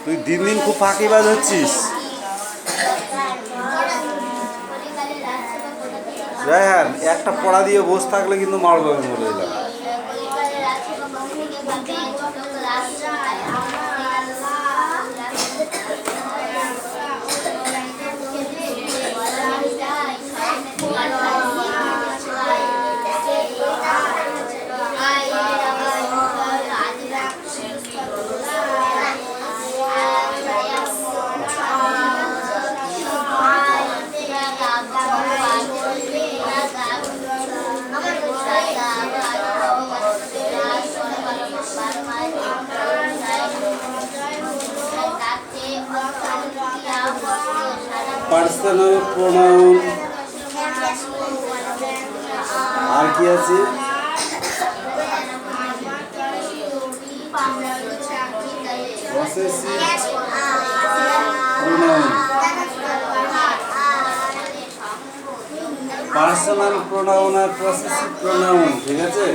তুই দিন দিন খুব ফাঁকিবাজ হচ্ছিস। হ্যাঁ, একটা পড়া দিয়ে বসে থাকলে কিন্তু মারবো আমি বলে দিলাম। পার্সোনাল প্রোনাউন আর কি আছে? Possessive pronoun. পার্সোনাল প্রোনাউন আর পসেসিভ প্রোনাউন, ঠিক আছে?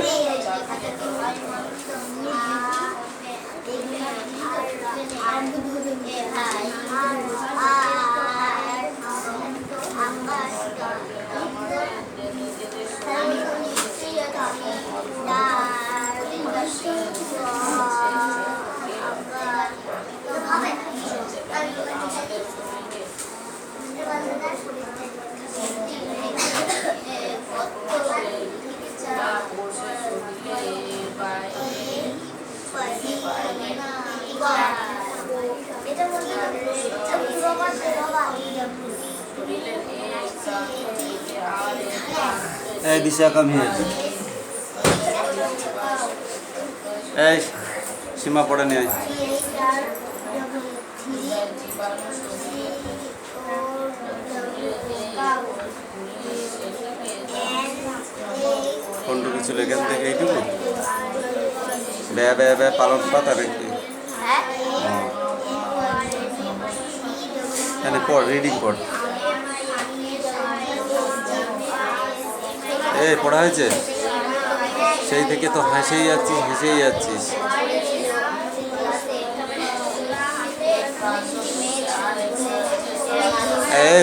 এই দিশা কাম হিয়ার। এই সীমা পড়ে নিয়ে কোনটু কিছু লেখেন থেকে এইটুকু ব্যা ব্যা ব্যা পালন পাতা রেখে এখানে পড়, রিডিং পড়। এই পড়া হয়েছে? সেই থেকে তো হেসেই যাচ্ছিস।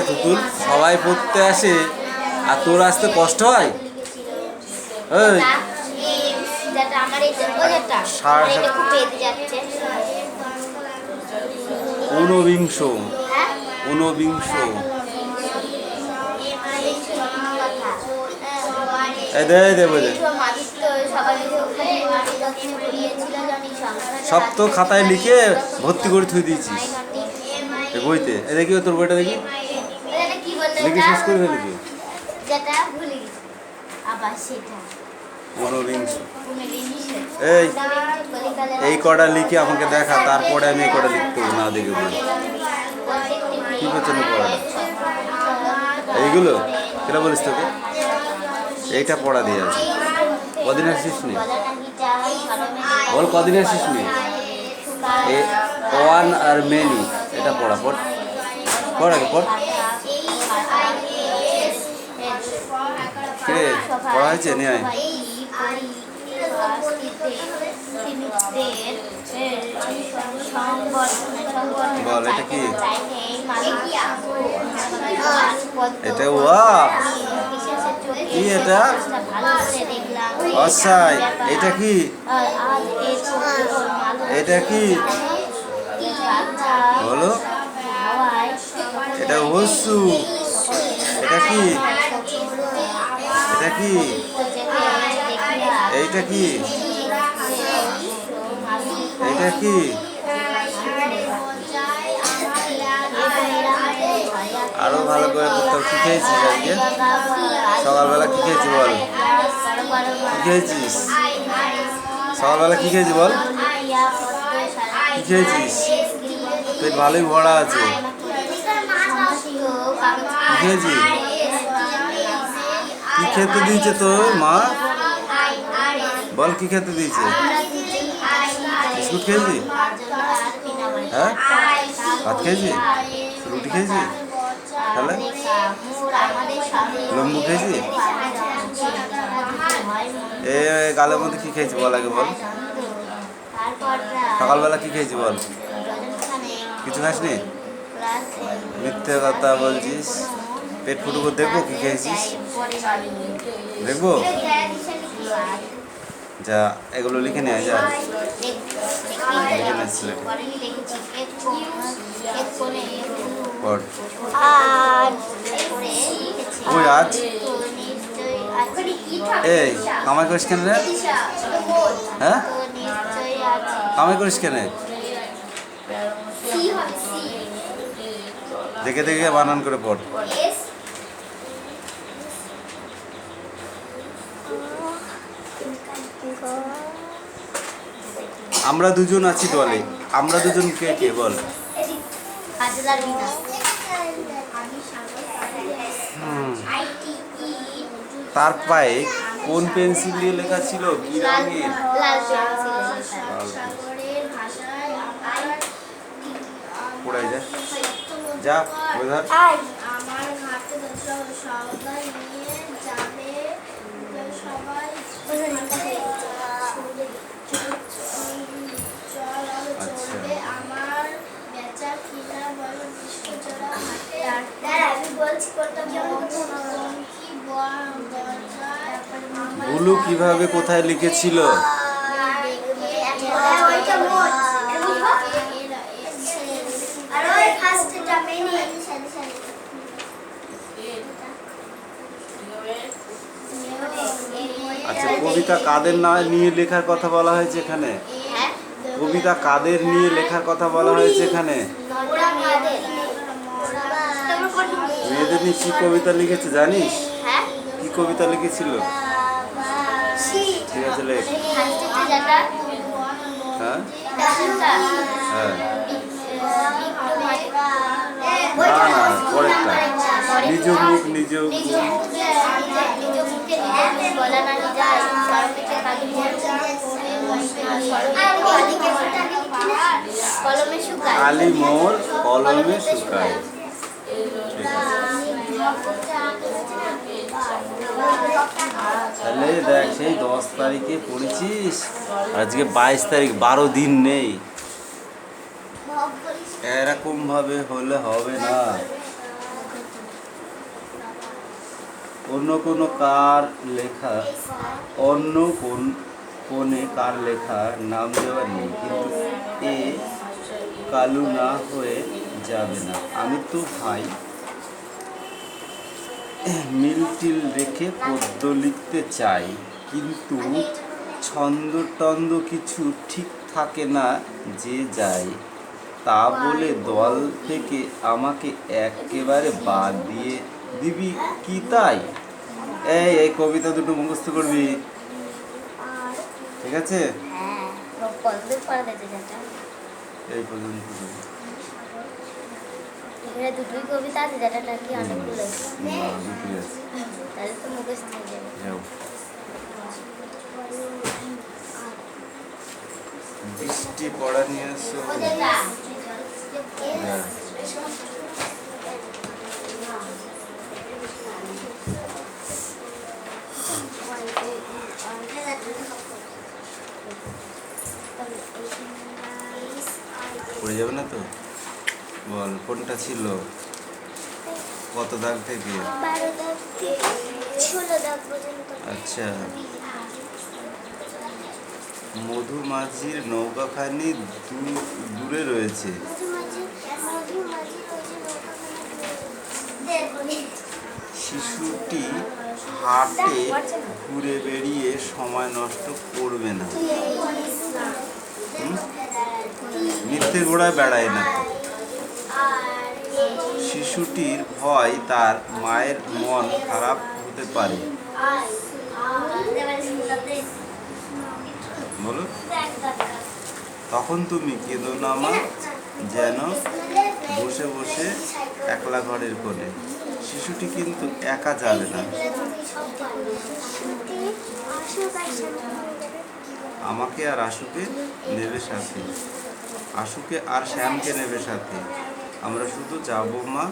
তুতুল, সবাই পড়তে আসে আর তোর আসতে কষ্ট হয়? ঊনবিংশ সব তো খাতায় লিখে ভর্তি করে থুই দিয়েছিস বইতে। দেখি তোর বইটা দেখি, লিখে শেষ করে ফেলেছি। ঊনবিংশ। এই কটা লিখে আমাকে দেখা, তারপরে আমি এই কটা লিখতে হবে না দেখে বলি কি করছে না পড়াটা। এইগুলো কেটা বলিস তোকে? এইটা পড়া দিয়ে আছে। কদিন আসিস নি বল, কদিন আসিস নি? ওয়ান আর মেনি এটা পড়া, পড় আগে পড়। কে পড়া হয়েছে? নিয়ে আয়। বল এটা কি? এটা ওয়া কি? এটা অসাই। এটা কি? এটা কি বলো? এটা হসু। এটা কি? এটা কি? এইটা কি? এইটা কি? আরো ভালো করে পড়তে। কি খেয়েছিস আজকে সকালবেলা? কি খেয়েছি বল? কি খেয়েছিস সকালবেলা? কি খেয়েছি বল? কি খেয়েছিস? পেট ভালোই ভরা আছে। কি খেয়েছি? কি খেতে দিয়েছে তোর মা? বল কি খেতে দিয়েছে? বিস্কুট খেয়েছি? হ্যাঁ, ভাত খেয়েছি? রুটি খেয়েছি? তাহলে লম্বু খেয়েছি? এ গালের মধ্যে কি খেয়েছি বল আগে বল? সকালবেলা কি খেয়েছি বল? কিছু খাসনি? ক্লাসে মিথ্যে কথা বলছিস। পেট ফুটুকো দেখবো কি খেয়েছিস, দেখবো। যা এগুলো লিখে নিয়ে আয়, যা লিখে নে সিলেটে পড়। ওই আজ এই কামাই করিস কেন রে? হ্যাঁ কামাই করিস কেন? দেখে দেখে বানান করে পড়। আমরা দুজন আছি দলে, আমরা দুজন কে কে বল? তার পায়ে কোন পেন্সিল দিয়ে লেখা ছিল? কি রঙের? পড়াই যা, যা ওই ধর। আমার ঘাটে সবাই নিয়ে যাবে, সবাই চলবে আমার বেচা কিনা বলো বিশ্বজোড়া হাটে। আমি বলছি বুলু কিভাবে কোথায় লিখেছিল? আচ্ছা, কবিতা কাদের না নিয়ে লেখার কথা বলা হয়েছে এখানে? কবিতা কাদের নিয়ে লেখার কথা বলা হয়েছে এখানে? মেয়েদের নিয়ে কি কবিতা লিখেছে জানিস? কি কবিতা লিখেছিল? ঠিক আছে লেখ। হ্যাঁ হ্যাঁ, না না পরেরটা, নিজ মুখ নিজ আলি মোর কলমে শুকায়। তাহলে দেখ, সেই 10 তারিখে পড়েছিস, আজকে 22 তারিখ, 12 দিন নেই। এরকম ভাবে হলে হবে না। অন্য কোনো কার লেখা, অন্য কোনে কার লেখা নাম দেওয়া নেই, কিন্তু এ কালু না হয়ে যাবে না। আমি তো ভাই মিলটিল রেখে পদ্য লিখতে চাই, কিন্তু ছন্দ টন্দ কিছু ঠিক থাকে না যে যায়, তা বলে দল থেকে আমাকে একেবারে বাদ দিয়ে দিবি কি তাই? এই কবিতা দুটো মুখস্থ করবি, ঠিক আছে? এই পর্যন্ত দুটোই কবিতা আছে, যেটা নাকি অনেকগুলো, দুটোই আছে। তাহলে তো মুখস্থ হয়ে যাবে। বৃষ্টি পড়া নিয়ে আসো। পড়ে যাবে না তো? বল কোনটা ছিল, কত দাগ থেকে? 12 দাগ থেকে 16 দাগ পর্যন্ত। আচ্ছা, মধুমাঝির নৌকাখানি দূরে রয়েছে, শিশুটি হাটে ঘুরে বেড়িয়ে সময় নষ্ট করবে না। মিথ্যে ঘোড়ায় বেড়ায় না। শিশুটির ভয় তার মায়ের মন খারাপ হতে পারে। বলো, তখন তুমি কেঁদো না মা, যেন বসে বসে একলা ঘরের কোণে। শিশুটি কিন্তু একা যাবে না, আমাকে আর আশুকে নেবে সাথে, আশুকে আর শ্যামকে নেবে সাথে, আমরা শুধু যাব মা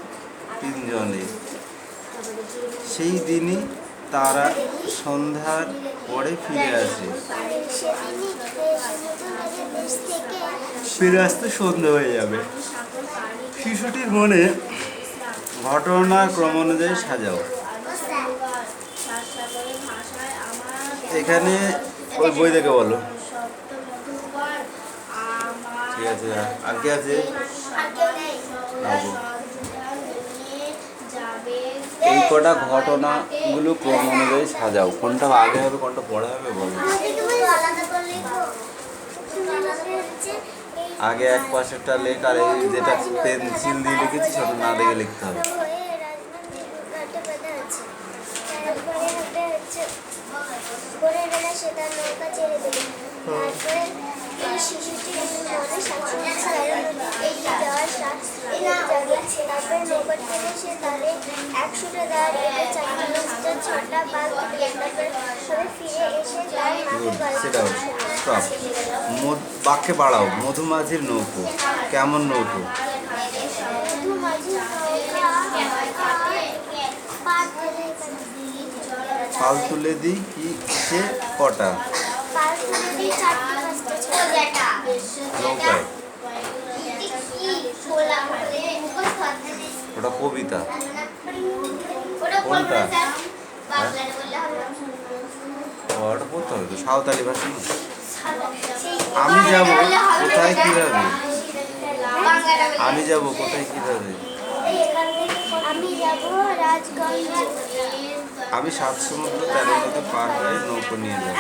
তিনজনে। সেই দিনই তারা সন্ধ্যার পরে ফিরে আসে। ফিরে আসতে সন্ধ্যা হয়ে যাবে। শিশুটির মনে ঘটনা ক্রম অনুযায়ী সাজাও। এখানে ওই বই দেখে বলো। ঠিক আছে, আর কি আছে? এই কটা ঘটনাগুলো ক্রম অনুযায়ী সাজাও। কোনটা আগে হবে কোনটা পরে হবে বলো। আগে এক পাশেরটা লেখ, আর এই যেটা পেন্সিল দিয়ে লিখেছি সেটা না দেখে লিখতে হবে। সেটা স্টপ। বাক্যে বাড়াও। মধুমাছির নৌকো কেমন নৌকো? পাল তুলে দিই কি সে কটা নৌকায়? ওটা কবিতা। কোনটা? ওটা পড়তে হবে তো, সাঁওতালি ভাষা না। আমি যাব কোথায় কিভাবে? আমি যাব কোথায় কিভাবে? আমি 7 সমুদ্র 13 নদী পার হয়ে নৌকো নিয়ে যাব।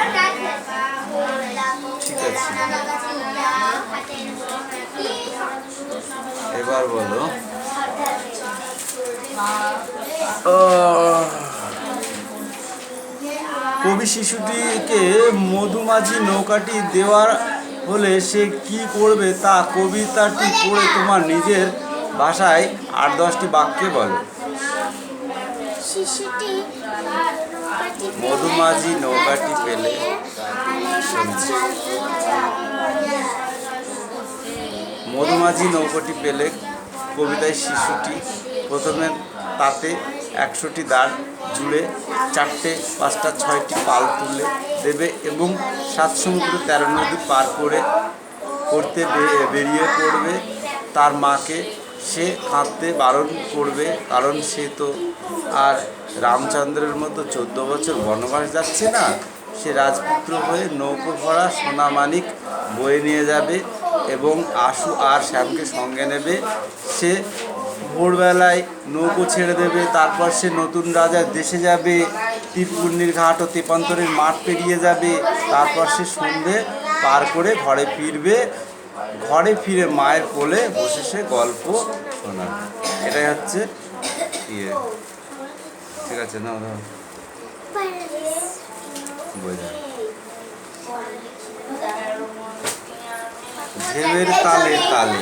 ঠিক আছে, এবার বলো। কবি শিশুটিকে মধুমাছি নৌকাটি দেওয়ার হলে সে কি করবে তা কবিতাটি পড়ে তোমার নিজের ভাষায় 8-10টি বাক্যে বলো। মধুমাছি নৌকাটি পেলে মধুমাছি নৌকাটি পেলে কবিতায় শিশুটি প্রথমে তাতে 100টি দাঁড় জুড়ে 4টে 5টা 6টি পাল তুলে দেবে এবং 7 সমুদ্র 13 নদী পার করতে বেরিয়ে পড়বে। তার মাকে সে কাঁদতে বারণ করবে, কারণ সে তো আর রামচন্দ্রের মতো 14 বছর বনবাস যাচ্ছে না। সে রাজপুত্র হয়ে নৌকো ভরা সোনামানিক বয়ে নিয়ে যাবে এবং আশু আর শ্যামকে সঙ্গে নেবে। সে ভোরবেলায় নৌকো ছেড়ে দেবে, তারপর সে নতুন রাজার দেশে যাবে। তীরপুর্ণির ঘাট ও তেপান্তরের মাঠ পেরিয়ে যাবে। তারপর সে সন্ধে পার করে ঘরে ফিরবে। ঘরে ফিরে মায়ের কোলে বসে সে গল্প শোনাবে। এটাই হচ্ছে ইয়ে। ঠিক আছে না? ঢেউয়ের তালে তালে।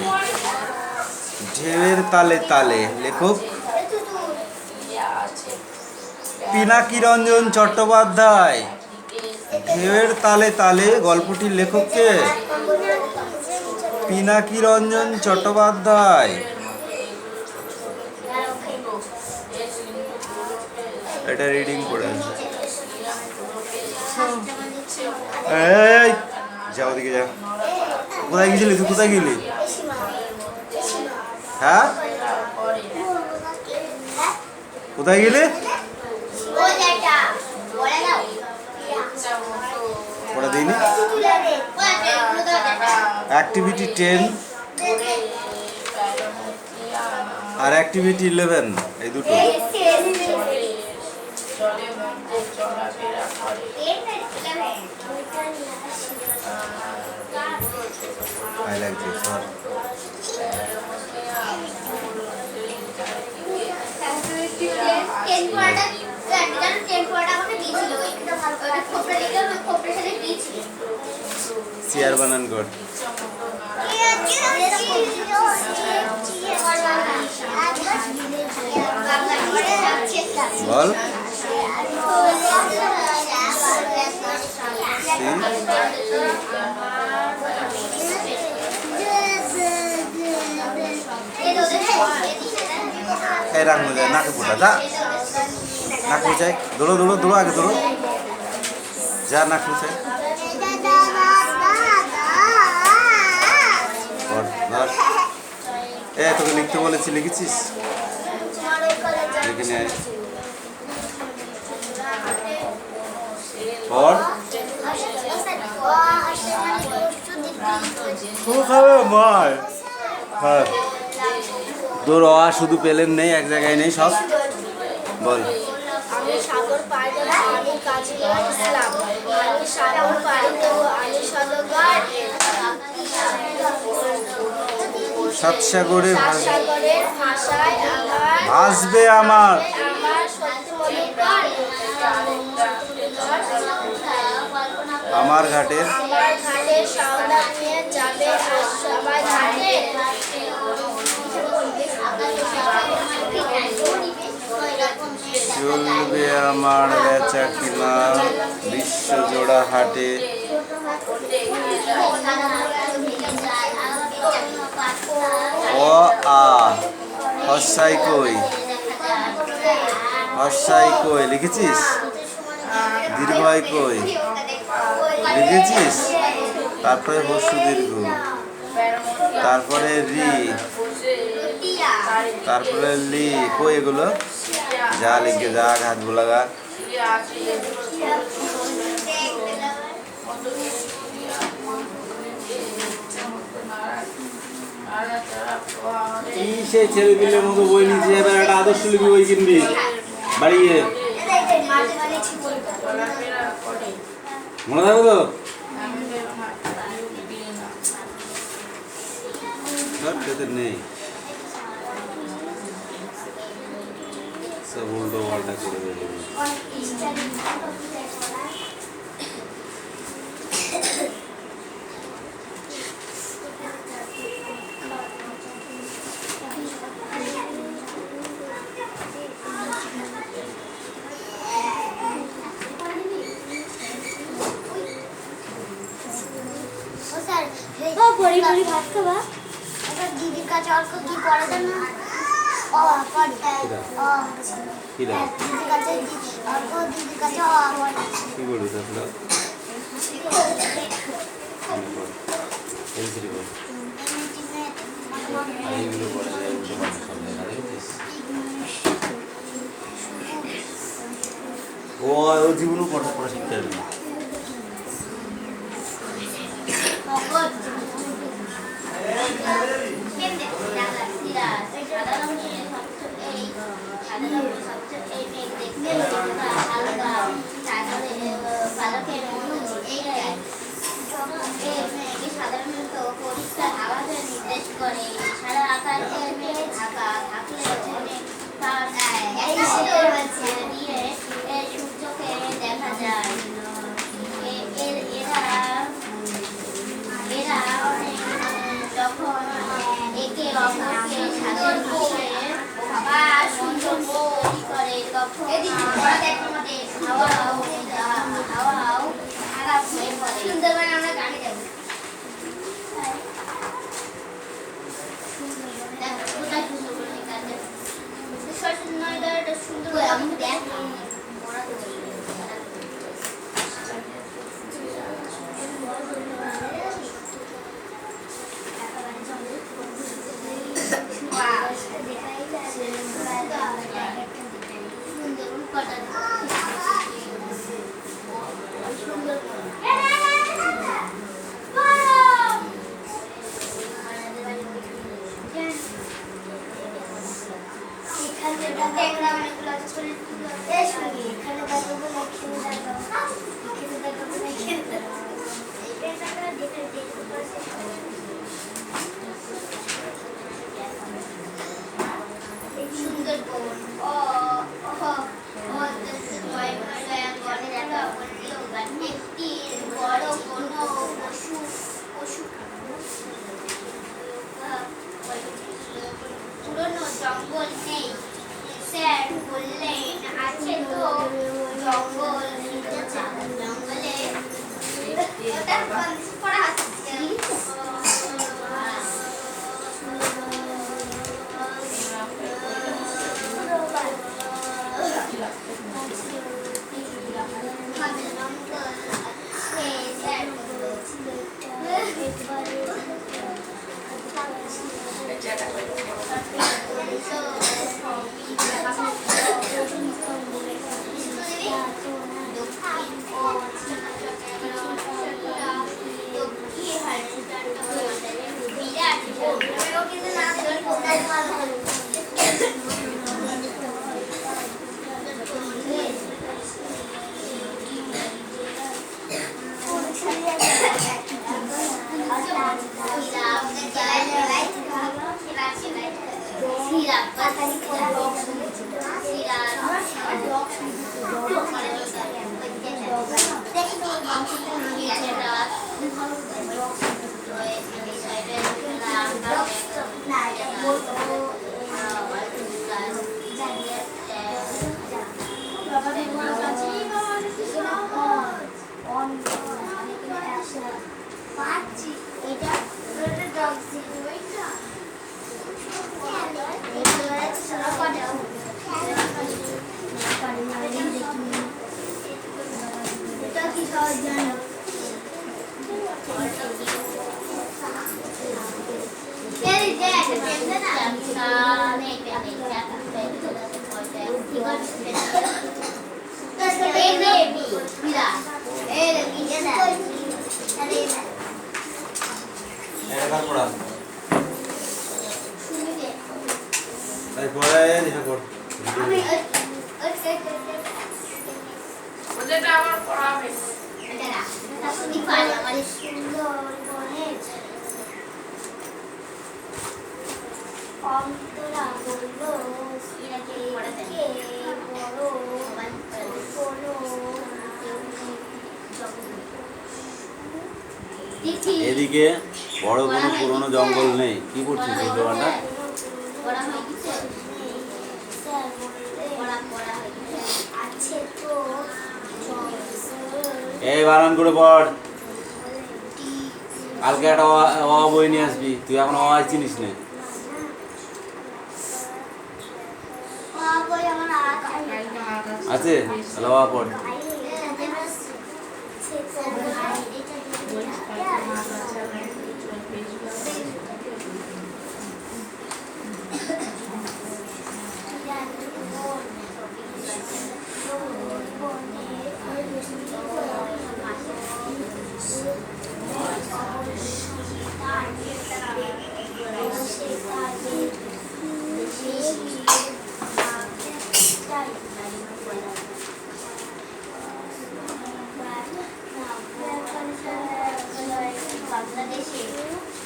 ঢেউয়ের তালে তালে লেখক পিনাকিরঞ্জন চট্টোপাধ্যায়। ঢেউয়ের তালে তালে গল্পটির লেখক কে? পিনাকিরঞ্জন চট্টোপাধ্যায়। এটা রিডিং করে এই যাও, ওদিকে যা। কোথায় গেছিলি তুই? কোথায় গেলি? হ্যাঁ, কোথায় গেলি? ওটা দিইনি। অ্যাক্টিভিটি 10 আর অ্যাক্টিভিটি 11, এই দুটো। I like this one. Chair বানান কর। বল। এই রাখ মজা নাকে ফুটা যা, নাক মুছাই। দৌড়ো দৌড়ো দৌড়ো, আগে দৌড়ো যা, নাক মুছাই। ধর তোকে লিখতে বলেছি, লিখেছিস? লিখে নে। পড়। হ্যাঁ তোর শুধু পেলেন নেই, এক জায়গায় নেই, সব বল। আমি সাগর পাড়ি দেব, আমি কাজীগর ইসলাম। আমি সাগর পাড়ি দেব, আমি সদগর সাত সাগরের ভাষায় আমার ভাসবে আমার সত্যি মধুকর আমার ঘাটের সওদা নিয়ে যাবে সবাই ঘাটে। চলবে আমার বেচা কিনা বিশ্বজোড়া হাটে। অ আ হর্ষাই কই, হর্ষাই কই লিখেছিস? দীর্ঘই কই লিখেছিস? তারপরে হর্ষু দীর্ঘ, তারপরে রি, তারপরে লি, কই এগুলো? যা লিখে যা, হাত বোলাগা। কি সেই ছেলেপিলের মতো বই নিচ্ছে, এবার একটা আদর্শ লিপি বই কিনবি বাড়িয়ে, মনে থাকবে তো? নেই, সব উল্টো পাল্টা করে দেবে। ভাত খাবা? দিদির কাছে অল্প কি পড়া দেন না? দিদির কাছে অল্প, দিদির কাছে কি বলি তাহলে? এইগুলো পড়া যায়, ও জীবনও পড়া পড়া শিখতে হবে না। সাধারণত পরিষ্কার আওয়াজের নির্দেশ করে। সারা আকাশে মেঘ ঢাকা থাকলে দিয়ে সূর্যকে দেখা যায়। এরা যখন একে অপরকে সাথে মিশে বা সুন্দর তৈরি করে, তখন হাওয়াও খারাপ হয়ে পড়ে। সুন্দরবনে আমরা গানে যাবো। জঙ্গল নেই, স্যার বললেন আছে তো জঙ্গল। জঙ্গলে পড়া হচ্ছে। এটা পড়া তাই পড়া এটা পড় ওটা আমার পড়া হবে এদিকে বড় কোনো পুরনো জঙ্গল নেই। কি করছিস এই দোকানটা? এই বানান করে পড়। কালকে একটা অ বই নিয়ে আসবি, তুই এখন অ চিনিস না। আছে তাহলে অ পড়।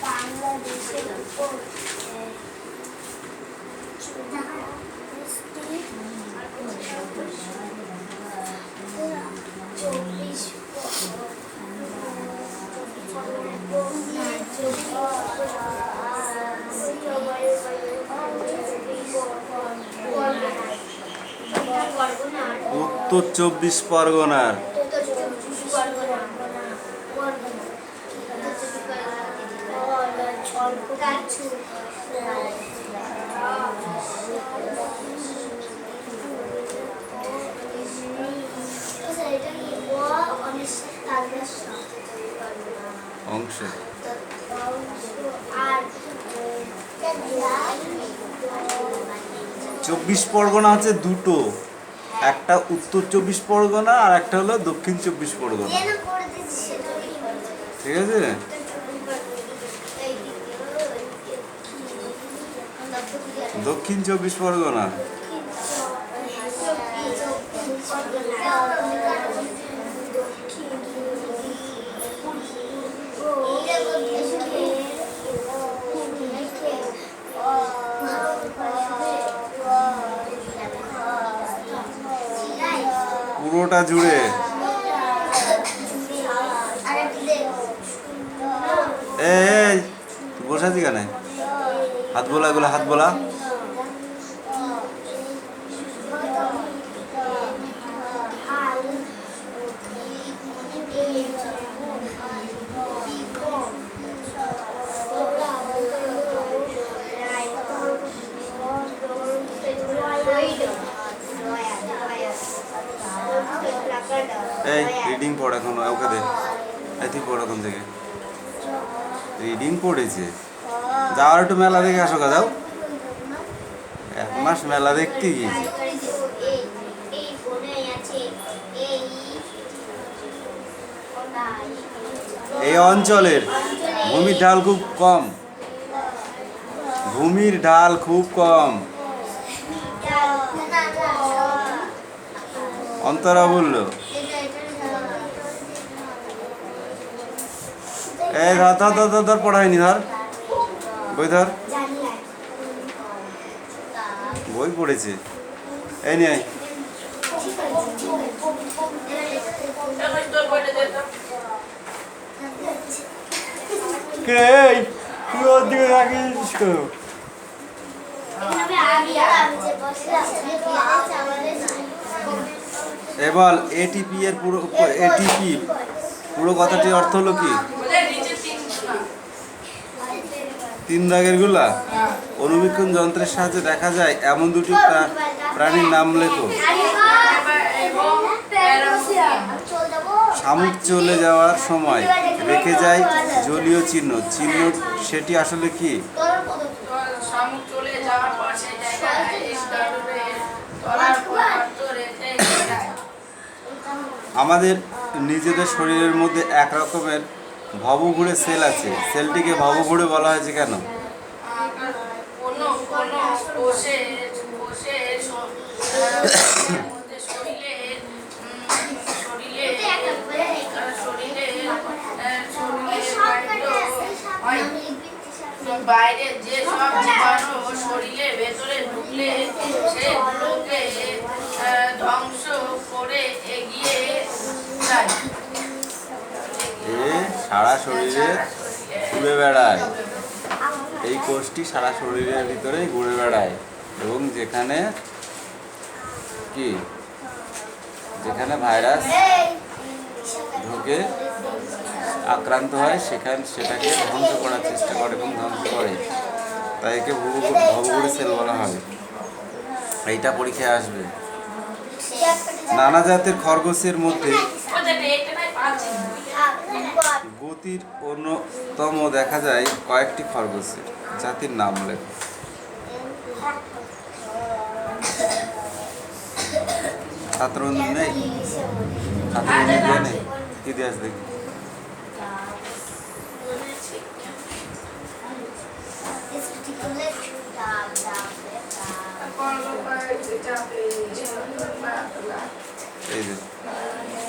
বাংলাদেশের উপর উত্তর 24 পরগনার অংশ। 24 পরগনা হচ্ছে দুটো, একটা উত্তর 24 পরগনা আর একটা হলো দক্ষিণ 24 পরগনা। ঠিক আছে, দক্ষিণ 24 পরগনা। পুরোটা জুড়ে। এই তুই বসে আছিস কেন? হাত বোলা, এগুলো হাত বোলা। এই রিডিং পড় এখন, ওকে দে। এই তুই পড় এখন থেকে। রিডিং পড়েছে, যাওয়ার একটু মেলা দেখে আসো গা, যাও। 1 মাস মেলা দেখতে গিয়েছি। এই অঞ্চলের ভূমির ঢাল খুব কম। ভূমির ঢাল খুব কম। অন্তরা বলল। এই ধর ধর ধর ধর ধর, পড়ায়নি, ধর বই, ধর বই পড়েছে। এই নিয়ে আয়। কে এই? তুই ওর দিকে তাকিয়েছিস কেন? এবার এটিপি এর এটিপি পুরো কথাটির অর্থ হলো কি? 3 দাগের গুলা। অনুবীক্ষণ যন্ত্রের সাহায্যে দেখা যায় এমন দুটি প্রাণীর নাম লেখো। শামুক চলে যাওয়ার সময় রেখে যায় জলীয় চিহ্ন। চিহ্ন সেটি আসলে কি? শামুক চলে যাওয়ার পর সেই জায়গায় তলার পদার্থ রেখে যায়। আমাদের নিজেদের শরীরের মধ্যে এক রকমের ভবঘুরে সেল আছে। সেলটিকে ভবঘুরে বলা হয়েছে কেন? কোনো কোষের মধ্যে বাইরে যে সব জীবাণু শরীরের ভেতরে ঢুকলে সেগুলোকে ধ্বংস করে এগিয়ে যায়। সারা শরীরে ঘুরে বেড়ায়। এই কোষটি সারা শরীরের ভিতরেই ঘুরে বেড়ায় এবং যেখানে কি, যেখানে ভাইরাস ঢুকে আক্রান্ত হয় সেটাকে ধ্বংস করার চেষ্টা করে এবং ধ্বংস করে। তাই একে ভবঘুরে সেল বলা হয়। এইটা পরীক্ষায় আসবে। নানা জাতের খরগোশের মধ্যে গতির অন্যতম দেখা যায় কয়েকটি খরগোশের জাতির নাম লেখো। ছাত্রবন্ধু নেই? ছাত্রবন্ধু দিয়ে নেই? ইতিহাস দেখি।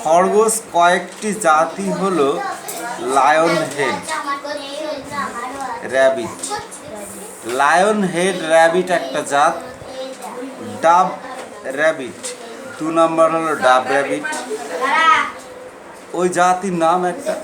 খরগোশ কয়েকটি জাতি হলো lion head rabbit. Lion head rabbit একটা জাত। ডাব র্যাবিট 2 নম্বর হলো ডাব র্যাবিট। ওই জাতির নাম একটা।